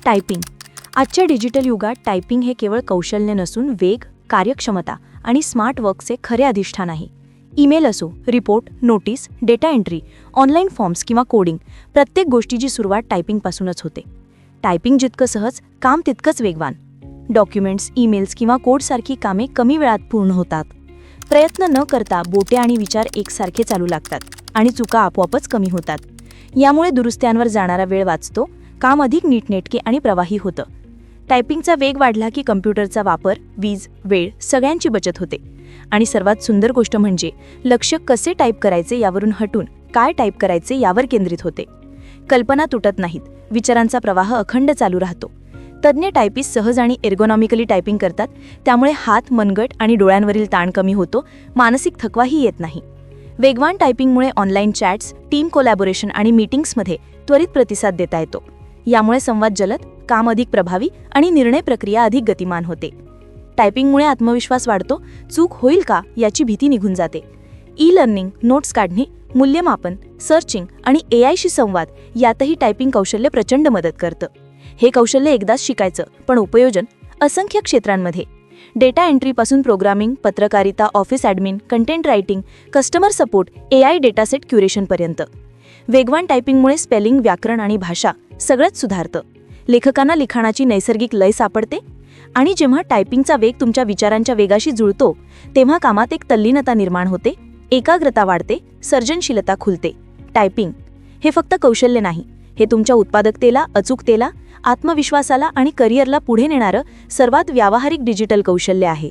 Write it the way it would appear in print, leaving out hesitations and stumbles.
Typing. आजच्या digital युगात typing हे केवळ कौशल्य नसून वेग, कार्यक्षमता आणि स्मार्ट वर्कचे खरे अधिष्ठान आहे. ईमेल असो, report, notice, data entry, online forms किंवा कोडिंग, प्रत्येक गोष्टीची सुरुवात टायपिंगपासूनच होते. टायपिंग जितकं सहज, काम तितकंच वेगवान. डॉक्युमेंट्स, ईमेल्स किंवा कोडसारखी कामे कमी वेळात पूर्ण होतात. प्रयत्न न करता बोटे आणि विचार एकसारखे चालू लागतात आणि चुका आपोआपच कमी होतात. यामुळे दुरुस्त्यांवर जाणारा वेळ वाचतो, काम अधिक नीटनेटके आणि प्रवाही होतं. टायपिंगचा वेग वाढला की कम्प्युटरचा वापर, वीज, वेळ सगळ्यांची बचत होते. आणि सर्वात सुंदर गोष्ट म्हणजे लक्ष कसे टाईप करायचे यावरून हटून काय टाईप करायचे यावर केंद्रित होते. कल्पना तुटत नाहीत, विचारांचा प्रवाह अखंड चालू राहतो. तज्ज्ञ टायपिस्ट सहज आणि एर्गोनॉमिकली टायपिंग करतात, त्यामुळे हात, मनगट आणि डोळ्यांवरील ताण कमी होतो, मानसिक थकवाही येत नाही. वेगवान टायपिंगमुळे ऑनलाईन चॅट्स, टीम कोलॅबोरेशन आणि मीटिंग्समध्ये त्वरित प्रतिसाद देता येतो. यामुळे संवाद जलद, काम अधिक प्रभावी आणि निर्णय प्रक्रिया अधिक गतिमान होते. टायपिंगमुळे आत्मविश्वास वाढतो, चूक होईल का याची भीती निघून जाते. ई लर्निंग, नोट्स काढणे, मूल्यमापन, सर्चिंग आणि एआयशी संवाद यातही टायपिंग कौशल्य प्रचंड मदत करतं. हे कौशल्य एकदाच शिकायचं, पण उपयोजन असंख्य क्षेत्रांमध्ये. डेटा एंट्रीपासून प्रोग्रामिंग, पत्रकारिता, office admin, content writing, customer support, AI dataset क्युरेशनपर्यंत. वेगवान टायपिंगमुळे स्पेलिंग, व्याकरण आणि भाषा सगळंच सुधारतं. लेखकांना लिखाणाची नैसर्गिक लय सापडते आणि जेव्हा टायपिंगचा वेग तुमच्या विचारांच्या वेगाशी जुळतो, तेव्हा कामात एक तल्लीनता निर्माण होते, एकाग्रता वाढते, सर्जनशीलता खुलते. टायपिंग हे फक्त कौशल्य नाही, हे तुमच्या उत्पादकतेला, अचूकतेला, आत्मविश्वासाला आणि करिअरला पुढे नेणारं सर्वात व्यावहारिक डिजिटल कौशल्य आहे.